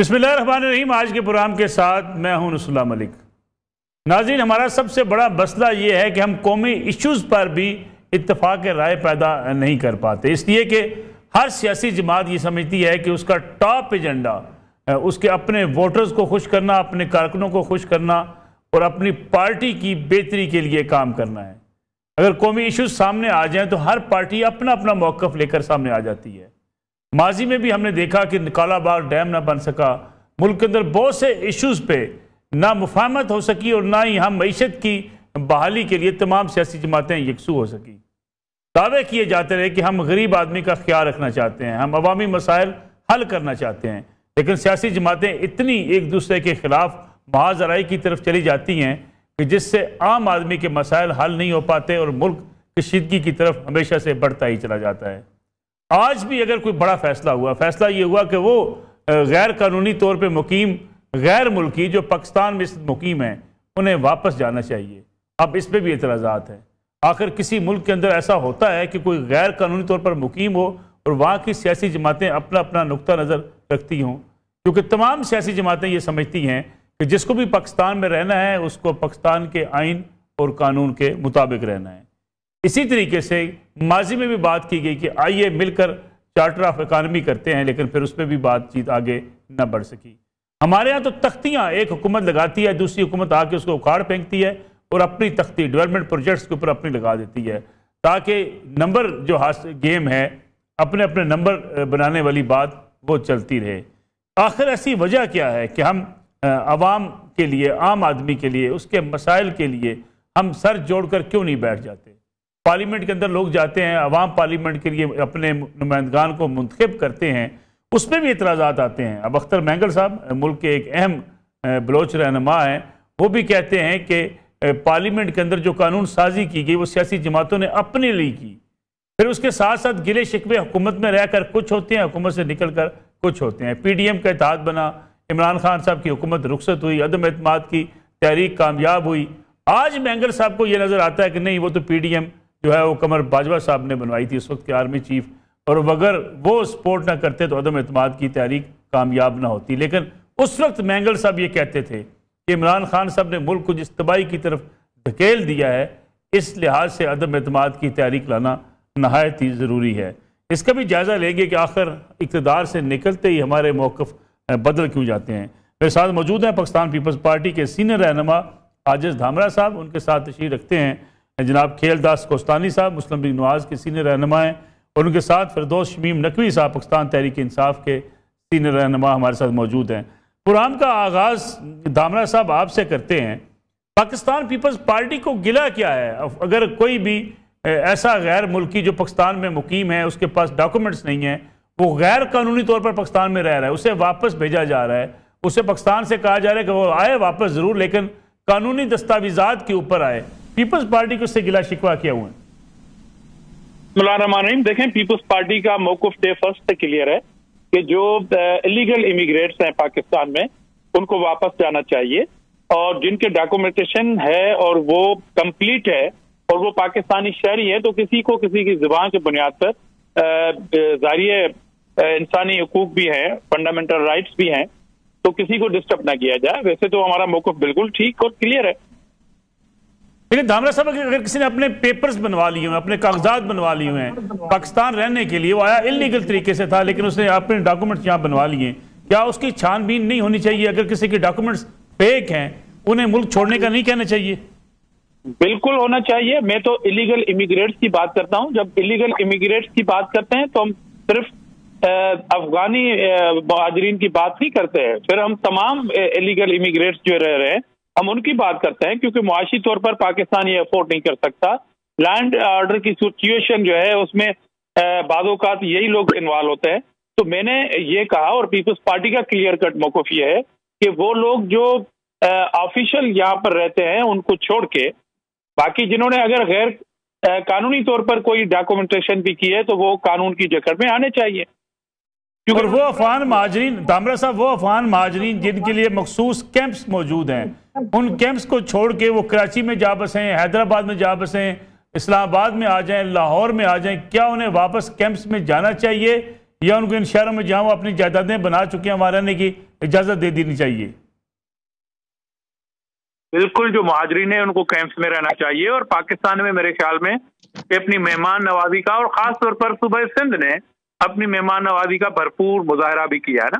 बिस्मिल्लाहिर्रहमानिर्रहीम। आज के प्रोग्राम के साथ मैं हूं रसूलुल्लाह मलिक। नाज़रीन, हमारा सबसे बड़ा मसला ये है कि हम कौमी इश्यूज़ पर भी इत्तफाक राय पैदा नहीं कर पाते, इसलिए कि हर सियासी जमात ये समझती है कि उसका टॉप एजेंडा उसके अपने वोटर्स को खुश करना, अपने कारकुनों को खुश करना और अपनी पार्टी की बेहतरी के लिए काम करना है। अगर कौमी इश्यूज़ सामने आ जाएँ तो हर पार्टी अपना अपना मौक़िफ़ लेकर सामने आ जाती है। माजी में भी हमने देखा कि कालाबाग डैम ना बन सका, मुल्क के अंदर बहुत से इश्यूज़ पे ना मुफाहमत हो सकी और ना ही हम मईशत की बहाली के लिए तमाम सियासी जमातें यकसू हो सकी। दावे किए जाते रहे कि हम गरीब आदमी का ख्याल रखना चाहते हैं, हम अवामी मसाइल हल करना चाहते हैं, लेकिन सियासी जमातें इतनी एक दूसरे के खिलाफ महाजराई की तरफ चली जाती हैं कि जिससे आम आदमी के मसाइल हल नहीं हो पाते और मुल्क कशीदगी की तरफ हमेशा से बढ़ता ही चला जाता है। आज भी अगर कोई बड़ा फैसला ये हुआ कि वो गैर कानूनी तौर पे मुकीम गैर मुल्की जो पाकिस्तान में मुकीम हैं उन्हें वापस जाना चाहिए। अब इस पर भी एतराज़ात हैं। आखिर किसी मुल्क के अंदर ऐसा होता है कि कोई गैर कानूनी तौर पर मुकीम हो और वहाँ की सियासी जमातें अपना अपना नुक्ता नज़र रखती हों, क्योंकि तमाम सियासी जमातें ये समझती हैं कि जिसको भी पाकिस्तान में रहना है उसको पाकिस्तान के आइन और कानून के मुताबिक रहना है। इसी तरीके से माजी में भी बात की गई कि आइए मिलकर चार्टर ऑफ इकानमी करते हैं, लेकिन फिर उस पर भी बातचीत आगे न बढ़ सकी। हमारे यहाँ तो तख्तियाँ एक हुकूमत लगाती है, दूसरी हुकूमत आके उसको उखाड़ फेंकती है और अपनी तख्ती डेवलपमेंट प्रोजेक्ट्स के ऊपर अपनी लगा देती है, ताकि नंबर जो गेम है, अपने अपने नंबर बनाने वाली बात वो चलती रहे। आखिर ऐसी वजह क्या है कि हम आवाम के लिए, आम आदमी के लिए, उसके मसाइल के लिए हम सर जोड़कर क्यों नहीं बैठ जाते? पार्लियामेंट के अंदर लोग जाते हैं, अवाम पार्लियामेंट के लिए अपने नुमाइंदगान को मुंतखब करते हैं, उस पर भी एतराज़ात आते हैं। अब अख्तर मैंगल साहब मुल्क के एक अहम बलोच रहनुमा हैं, वो भी कहते हैं कि पार्लियामेंट के अंदर जो कानून साजी की गई वो सियासी जमातों ने अपने लिए की। फिर उसके साथ साथ गिले शिकवे हुकूमत में रहकर कुछ होते हैं, हुकूमत से निकल कर कुछ होते हैं। PDM का इत्तेहाद बना, इमरान खान साहब की हुकूमत रुखसत हुई, अदम एतमाद की तहरीक कामयाब हुई। आज मैंगल साहब को यह नज़र आता है कि नहीं, वो तो PDM जो है वो कमर बाजवा साहब ने बनवाई थी, इस वक्त के आर्मी चीफ, और अगर वो सपोर्ट ना करते तो अदम एतमाद की तहरीक कामयाब ना होती। लेकिन उस वक्त मैंगल साहब ये कहते थे कि इमरान खान साहब ने मुल्क को जिस तबाही की तरफ धकेल दिया है, इस लिहाज से अदम एतमाद की तहरीक लाना नहायत ही ज़रूरी है। इसका भी जायज़ा लेंगे कि आखिर इक़्तिदार से निकलते ही हमारे मौक़िफ़ बदल क्यों जाते हैं। मेरे साथ मौजूद हैं पाकिस्तान पीपल्स पार्टी के सीनियर रहनुमा आजिज़ धामरा साहब, उनके साथ तशरीफ़ रखते हैं जनाब खेलदास कोस्तानी साहब, मुस्लिम लीग नवाज़ के सीनियर रहनुमा हैं, और उनके साथ फिरदौस शमीम नकवी साहब पाकिस्तान तहरीक इंसाफ के सीनियर रहनुमा हमारे साथ मौजूद हैं। प्रोग्राम का आगाज़ धामरा साहब आपसे करते हैं। पाकिस्तान पीपल्स पार्टी को गिला क्या है? अगर कोई भी ऐसा गैर मुल्की जो पाकिस्तान में मुकीम है, उसके पास डॉक्यूमेंट्स नहीं है, वो गैर कानूनी तौर पर पाकिस्तान में रह रहा है, उसे वापस भेजा जा रहा है, उसे पाकिस्तान से कहा जा रहा है कि वो आए वापस ज़रूर, लेकिन कानूनी दस्तावेजात के ऊपर आए। पीपल्स पार्टी को उससे गिला शिकवा किया हुआ है। देखें, पीपल्स पार्टी का मौक़िफ़ डे फर्स्ट से क्लियर है कि जो इलीगल इमिग्रेट्स हैं पाकिस्तान में उनको वापस जाना चाहिए, और जिनके डॉक्यूमेंटेशन है और वो कंप्लीट है और वो पाकिस्तानी शहरी है, तो किसी को किसी की जुबान की बुनियाद पर जारिए इंसानी हकूक भी हैं, फंडामेंटल राइट्स भी हैं, तो किसी को डिस्टर्ब ना किया जाए। वैसे तो हमारा मौक़िफ़ बिल्कुल ठीक और क्लियर है। लेकिन धामरा साहब, अगर किसी ने अपने पेपर्स बनवा लिए हुए, अपने कागजात बनवा लिए हुए हैं पाकिस्तान रहने के लिए, वो आया इलीगल तरीके से था, लेकिन उसने अपने डॉक्यूमेंट्स यहाँ बनवा लिए, क्या उसकी छानबीन नहीं होनी चाहिए? अगर किसी के डॉक्यूमेंट्स फेक हैं, उन्हें मुल्क छोड़ने का नहीं कहना चाहिए? बिल्कुल होना चाहिए। मैं तो इलीगल इमिग्रेट्स की बात करता हूँ। जब इलीगल इमिग्रेट्स की बात करते हैं तो हम सिर्फ अफगानी मुहाजिरीन की बात नहीं करते हैं, फिर हम तमाम इलीगल इमिग्रेट्स जो रह रहे हैं हम उनकी बात करते हैं, क्योंकि मुआशी तौर पर पाकिस्तान ये अफोर्ड नहीं कर सकता। लैंड ऑर्डर की सिचुएशन जो है उसमें बादोकात यही लोग इन्वॉल्व होते हैं। तो मैंने ये कहा, और पीपल्स पार्टी का क्लियर कट मौक़िफ़ ये है कि वो लोग जो ऑफिशियल यहाँ पर रहते हैं उनको छोड़ के बाकी जिन्होंने अगर गैर कानूनी तौर पर कोई डॉक्यूमेंटेशन भी की है तो वो कानून की जकड़ में आने चाहिए। और वो अफगान महाजरीन, धामरा साहब, वो अफगान महाजरीन जिनके लिए मखसूस कैंप्स मौजूद हैं, उन कैंप्स को छोड़ के वो कराची में जा बसें, हैदराबाद में जा बसें, इस्लामाबाद में आ जाएं, लाहौर में आ जाएं, क्या उन्हें वापस कैंप्स में जाना चाहिए या उनको इन शहरों में जहाँ वो अपनी जायदादें बना चुके हैं वहाँ रहने की इजाज़त दे देनी चाहिए? बिल्कुल, जो मुहाजिरीन है उनको कैंप्स में रहना चाहिए, और पाकिस्तान में मेरे ख्याल में अपनी मेहमान नवाजी का, और खास तौर पर सूबा सिंध ने अपनी मेहमान नवाजी का भरपूर मुजाहरा भी किया है ना।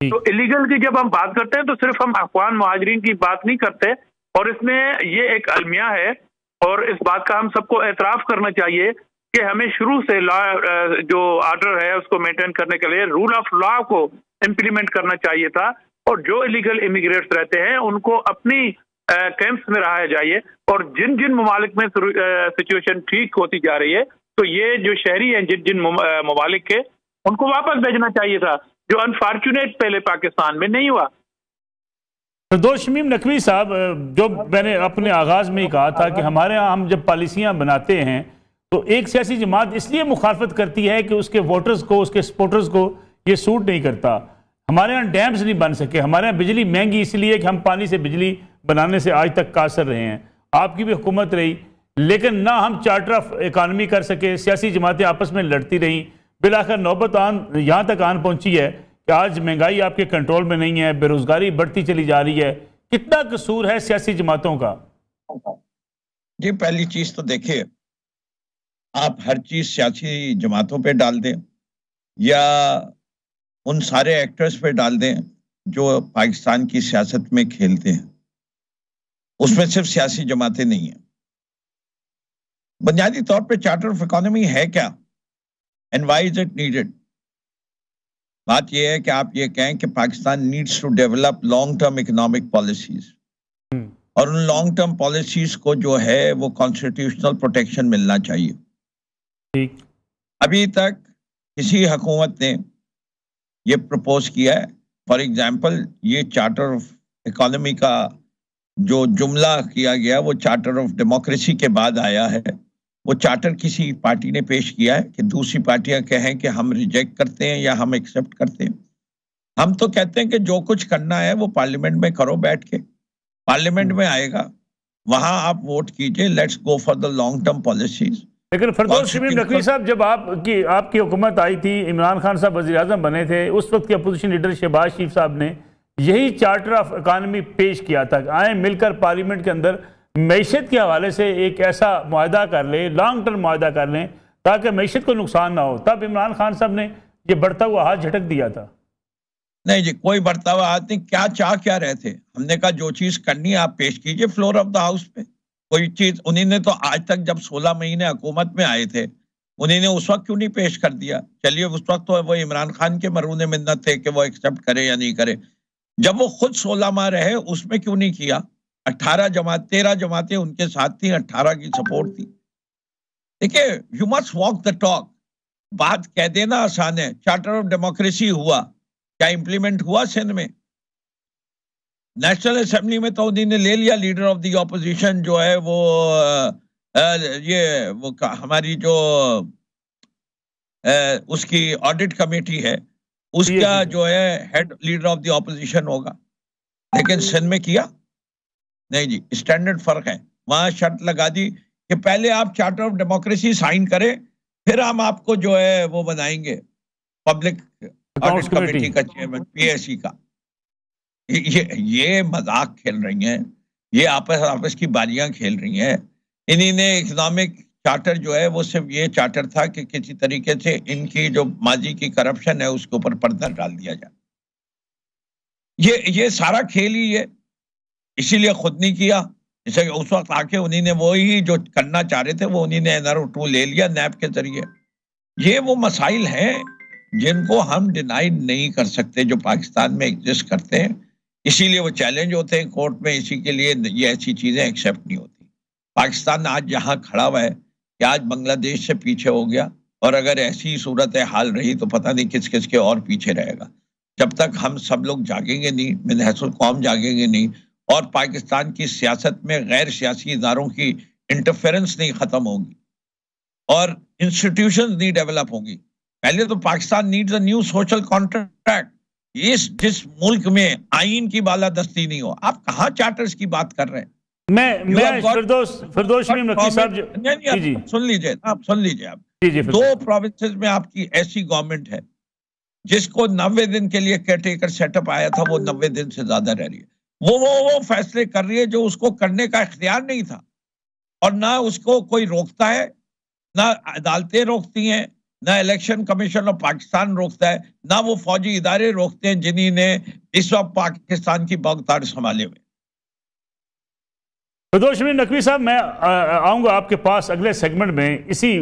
तो इलीगल की जब हम बात करते हैं तो सिर्फ हम अफगान मुहाजिरीन की बात नहीं करते, और इसमें ये एक अलमिया है, और इस बात का हम सबको एतराफ़ करना चाहिए कि हमें शुरू से लॉ जो ऑर्डर है उसको मेंटेन करने के लिए रूल ऑफ लॉ को इम्प्लीमेंट करना चाहिए था, और जो इलीगल इमिग्रेट्स रहते हैं उनको अपनी कैंप्स में रहा जाइए, और जिन जिन ममालिक में सिचुएशन ठीक होती जा रही है तो ये जो शहरी हैं जिन जिन ममालिक के, उनको वापस भेजना चाहिए था, जो अनफॉर्चुनेट पहले पाकिस्तान में नहीं हुआ। फिरदौस शमीम नकवी साहब, जो मैंने अपने आगाज़ में ही कहा था कि हमारे यहाँ हम जब पॉलिसियाँ बनाते हैं तो एक सियासी जमात इसलिए मुखालफत करती है कि उसके वोटर्स को, उसके सपोर्टर्स को ये सूट नहीं करता। हमारे यहाँ डैम्स नहीं बन सके, हमारे यहाँ बिजली महंगी इसलिए कि हम पानी से बिजली बनाने से आज तक कासर रहे हैं। आपकी भी हुकूमत रही, लेकिन ना हम चार्टर ऑफ इकानमी कर सके, सियासी जमातें आपस में लड़ती रहीं, बिलाखिर नौबत यहाँ तक आन पहुँची है कि आज महंगाई आपके कंट्रोल में नहीं है, बेरोजगारी बढ़ती चली जा रही है। कितना कसूर है सियासी जमातों का? जी, पहली चीज तो देखिए, आप हर चीज सियासी जमातों पे डाल दें या उन सारे एक्टर्स पे डाल दें जो पाकिस्तान की सियासत में खेलते हैं, उसमें सिर्फ सियासी जमातें नहीं हैं। बुनियादी तौर पे चार्टर ऑफ इकोनॉमी है क्या and why is it needed? बात यह है कि आप ये कहें कि Pakistan needs to develop long term economic policies, और उन लॉन्ग टर्म पॉलिसीज को जो है वो कॉन्स्टिट्यूशनल प्रोटेक्शन मिलना चाहिए। ठीक, अभी तक किसी हुकूमत ने ये प्रपोज किया है? फॉर एग्जाम्पल, ये चार्टर ऑफ इकोनॉमी का जो जुमला किया गया वो चार्टर ऑफ डेमोक्रेसी के बाद आया है। वो चार्टर किसी पार्टी ने पेश किया है कि दूसरी पार्टियां कहें कि हम रिजेक्ट करते हैं या हम एक्सेप्ट करते हैं। हम तो कहते हैं कि जो कुछ करना है वो पार्लियामेंट में करो, बैठ के पार्लियामेंट में आएगा, वहां आप वोट कीजिए, let's go for the long term policies. लेकिन फिरदौस शमीम नकवी साहब, जब आपकी हुकूमत आई थी, इमरान खान साहब वज़ीर आज़म बने थे, उस वक्त के अपोजिशन लीडर शहबाज शरीफ साहब ने यही चार्टर ऑफ इकानमी पेश किया था, आए मिलकर पार्लियामेंट के अंदर मैशत के हवाले से एक ऐसा मुआहदा कर ले, लॉन्ग टर्म मुआहदा कर लें ताकि मैशत को नुकसान ना हो। तब इमरान खान साहब ने ये बढ़ता हुआ हाथ झटक दिया था। नहीं जी, कोई बढ़ता हुआ हाथ नहीं। क्या रहे थे? हमने कहा जो चीज करनी है आप पेश कीजिए फ्लोर ऑफ द हाउस पे। कोई चीज उन्हीं ने तो आज तक, जब 16 महीने हुकूमत में आए थे, उन्हीं ने उस वक्त क्यों नहीं पेश कर दिया? चलिए, उस वक्त तो वो इमरान खान के मरूने मिन्नत थे कि वो एक्सेप्ट करे या नहीं करे। जब वो खुद 16 माह रहे, उसमें क्यों नहीं किया? 13 जमातें उनके साथ थी, 18 की सपोर्ट थी। देखिए, you must walk the talk. बात कह देना आसान है। चार्टर ऑफ डेमोक्रेसी हुआ, क्या इंप्लीमेंट हुआ सिंध में? नेशनल असेंबली में तो उन्हीं ने ले लिया। लीडर ऑफ द ऑपोजिशन जो है वो हमारी जो उसकी ऑडिट कमेटी है, उसका जो है head leader of the opposition होगा। लेकिन सिंध में किया नहीं जी। स्टैंडर्ड फर्क है। वहां शर्त लगा दी कि पहले आप चार्टर ऑफ डेमोक्रेसी साइन करें, फिर हम आपको जो है वो बनाएंगे पब्लिक ऑडिट कमेटी का चेयरमैन, पीएससी का। ये मजाक खेल रही हैं, ये आपस की बाजियां खेल रही हैं। इन्हीं ने इकोनॉमिक चार्टर जो है वो सिर्फ ये चार्टर था कि किसी तरीके से इनकी जो माजी की करप्शन है उसके ऊपर पर्दा डाल दिया जाए। ये सारा खेल ही है, इसीलिए खुद नहीं किया। जैसे उस वक्त आके उन्हीं ने वही जो करना चाह रहे थे वो उन्हीं ने NRO2 ले लिया नैब के जरिए। ये वो मसाइल हैं जिनको हम डिनाई नहीं कर सकते, जो पाकिस्तान में एग्जिस्ट करते हैं। इसीलिए वो चैलेंज होते हैं कोर्ट में। इसी के लिए ये ऐसी चीजें एक्सेप्ट नहीं होती। पाकिस्तान आज यहाँ खड़ा हुआ है कि आज बांग्लादेश से पीछे हो गया, और अगर ऐसी सूरत हाल रही तो पता नहीं किस किस के और पीछे रहेगा। जब तक हम सब लोग जागेंगे नहीं, मिनहसुल कौम जागेंगे नहीं, और पाकिस्तान की सियासत में गैर सियासी इदारों की इंटरफेरेंस नहीं खत्म होगी और इंस्टीट्यूशंस नहीं डेवलप होगी। पहले तो Pakistan needs a new social contract. जिस मुल्क में आईन की बालादस्ती नहीं हो, आप कहाँ चार्टर्स की बात कर रहे हैं? फिरदौस शमीम नकवी साहब सुन लीजिए आप। 2 प्रोविंसेस में आपकी ऐसी गवर्नमेंट है जिसको 90 दिन के लिए केयरटेकर सेटअप आया था वो 90 दिन से ज्यादा रह रही है। वो फैसले कर रही है जो उसको करने का इख्तियार नहीं था, और ना उसको कोई रोकता है, ना अदालतें रोकती हैं, ना इलेक्शन कमीशन ऑफ पाकिस्तान रोकता है, ना वो फौजी इदारे रोकते हैं जिन्हीं ने इस वक्त पाकिस्तान की बगतार संभाले हुए। फिरदौस शमीम नकवी साहब, मैं आऊँगा आपके पास अगले सेगमेंट में इसी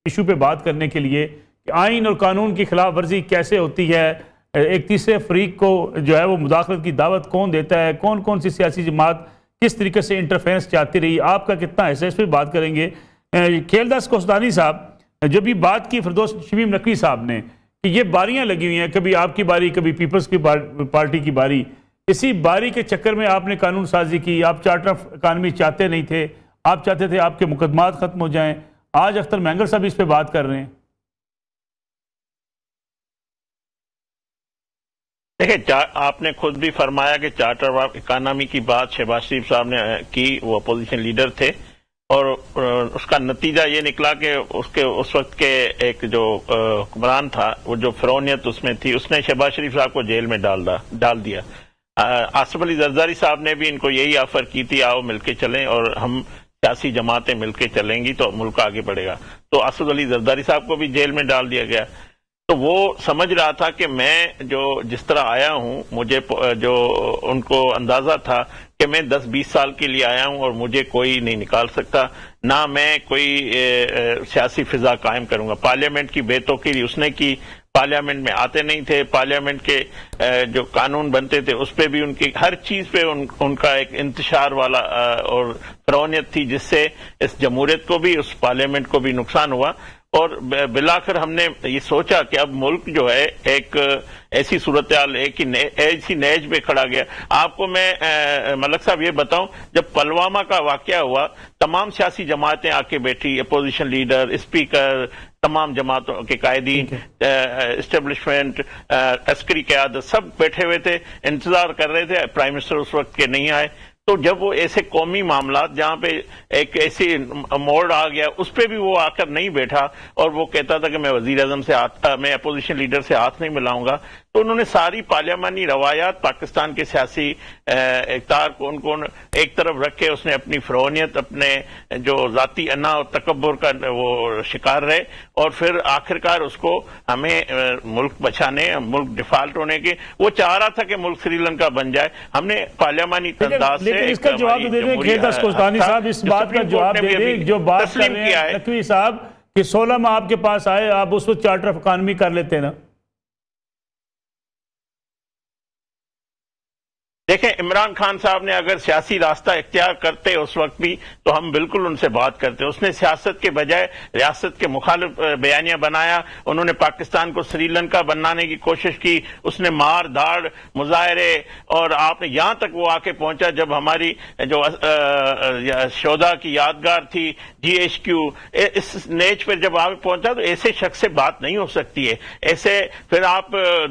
इशू पे बात करने के लिए कि आइन और कानून की खिलाफ वर्जी कैसे होती है, एक तीसरे फरीक को जो है वो मुदाखलत की दावत कौन देता है, कौन कौन सी सियासी जमात किस तरीके से इंटरफेरेंस चाहती रही, आपका कितना हिस्सा, इस पर बात करेंगे। खेलदास कोस्तानी साहब, जो भी बात की फिरदौस शमीम नकवी साहब ने कि ये बारियां लगी हुई हैं, कभी आपकी बारी कभी पीपल्स की पार्टी की बारी, इसी बारी के चक्कर में आपने कानून साजी की। आप चार्टर ऑफ इकानमी चाहते नहीं थे, आप चाहते थे आपके मुकदमात खत्म हो जाएं। आज अख्तर मैंगल साहब इस पर बात कर रहे हैं। देखिए, आपने खुद भी फरमाया कि चार्टर ऑफ इकानमी की बात शहबाज शरीफ साहब ने की, वो अपोजिशन लीडर थे, और उसका नतीजा ये निकला कि उसके उस वक्त के एक जो हुक्मरान था, वो जो फिरौनियत उसमें थी, उसने शहबाज शरीफ साहब को जेल में डाल दिया। आसिफ अली जरदारी साहब ने भी इनको यही ऑफर की थी, आओ मिलके चलें और हम सियासी जमातें मिलके चलेंगी तो मुल्क आगे बढ़ेगा। तो आसिफ अली जरदारी साहब को भी जेल में डाल दिया गया। तो वो समझ रहा था कि मैं जो जिस तरह आया हूं, मुझे जो उनको अंदाजा था कि मैं 10-20 साल के लिए आया हूं और मुझे कोई नहीं निकाल सकता, ना मैं कोई सियासी फिजा कायम करूंगा। पार्लियामेंट की बेतौकीरी उसने की, पार्लियामेंट में आते नहीं थे, पार्लियामेंट के जो कानून बनते थे उस पर भी उनकी हर चीज पे उनका एक इंतशार वाला और फिरौनियत थी, जिससे इस जमहूरियत को भी उस पार्लियामेंट को भी नुकसान हुआ। और बिलाकर हमने ये सोचा कि अब मुल्क जो है एक ऐसी सूरत हाल एक ऐसी नहज पे खड़ा गया। आपको मैं मलक साहब ये बताऊं, जब पुलवामा का वाकया हुआ, तमाम सियासी जमातें आके बैठी, अपोजिशन लीडर, स्पीकर, तमाम जमातों के कायदीन, एस्टेब्लिशमेंट, अस्करी क़यादत, सब बैठे हुए थे, इंतजार कर रहे थे। प्राइम मिनिस्टर उस वक्त के नहीं आए। तो जब वो ऐसे कौमी मामला जहां पे एक ऐसी मोड़ आ गया, उस पर भी वो आकर नहीं बैठा और वो कहता था कि मैं वजीर आजम से मैं अपोजिशन लीडर से हाथ नहीं मिलाऊंगा। तो उन्होंने सारी पार्लियामानी रवायात, पाकिस्तान के सियासी इक़्तिदार को उनको एक तरफ रख के उसने अपनी फिरौनियत, अपने जो जाती अन्ना और तकब्बुर का वो शिकार रहे, और फिर आखिरकार उसको हमें मुल्क बचाने, मुल्क डिफॉल्ट होने के, वो चाह रहा था कि मुल्क श्रीलंका बन जाए। हमने पार्लियामानी अंदाज से इसका जवाब दे दें खेलदास कोस्तानी साहब, इस बात का जवाब दे दें जो बात कर रहे हैं नकवी साहब कि 16 माह आपके पास आए, आप उस वक्त चार्टर ऑफ इकानमी कर लेते ना। देखें, इमरान खान साहब ने अगर सियासी रास्ता इख्तियार करते उस वक्त भी, तो हम बिल्कुल उनसे बात करते। उसने सियासत के बजाय रियासत के मुखालिफ बयानियां बनाया। उन्होंने पाकिस्तान को श्रीलंका बनाने की कोशिश की। उसने मार धाड़, मुजाहरे, और आपने यहां तक वो आके पहुंचा जब हमारी जो शोधा की यादगार थी GHQ, इस नेच पर जब आप पहुंचा, तो ऐसे शख्स से बात नहीं हो सकती है। ऐसे फिर आप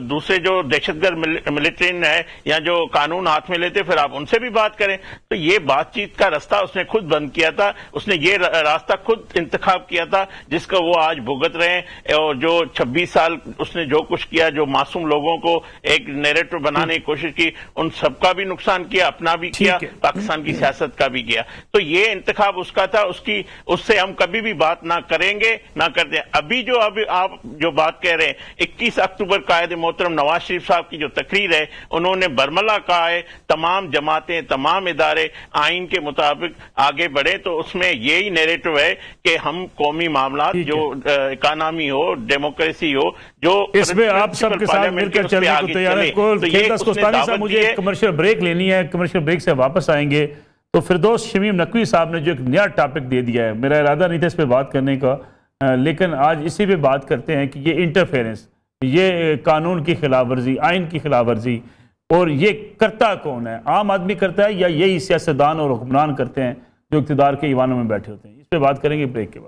दूसरे जो दहशतगर्द मिलिट्री है या जो कानून हाथ में लेते, फिर आप उनसे भी बात करें। तो ये बातचीत का रास्ता उसने खुद बंद किया था। उसने ये रास्ता खुद इंतखाब किया था जिसका वो आज भुगत रहे हैं। और जो 26 साल उसने जो कुछ किया, जो मासूम लोगों को एक नैरेटिव बनाने की कोशिश की, उन सबका भी नुकसान किया, अपना भी किया, पाकिस्तान की सियासत का भी किया। तो ये इंतखाब उसका था, उससे हम कभी भी बात ना करेंगे, ना करते। अभी आप जो बात कह रहे हैं, 21 अक्टूबर कायदे मोहतरम नवाज शरीफ साहब की जो तकरीर है, उन्होंने बरमला कहा है तमाम जमातें, तमाम इदारे आइन के मुताबिक आगे बढ़े। तो उसमें यही नैरेटिव है कि हम कौमी मामला, जो इकानमी हो, डेमोक्रेसी हो, जो इसमें आप सबके साथ मिलकर चलने को तैयार है। कोस्तानी साहब, मुझे एक कमर्शियल ब्रेक लेनी है, कमर्शियल ब्रेक से वापस आएंगे। तो फिरदौस शमीम नकवी साहब ने जो एक नया टॉपिक दे दिया है, मेरा इरादा नहीं था इस पर बात करने का, लेकिन आज इसी पे बात करते हैं कि ये इंटरफेरेंस, ये कानून की खिलाफ वर्जी, आइन की खिलाफ वर्जी, और ये करता कौन है? आम आदमी करता है या यही सियासतदान और हुक्मरान करते हैं जो इक़्तिदार के ईवानों में बैठे होते हैं? इस पर बात करेंगे ब्रेक के बाद।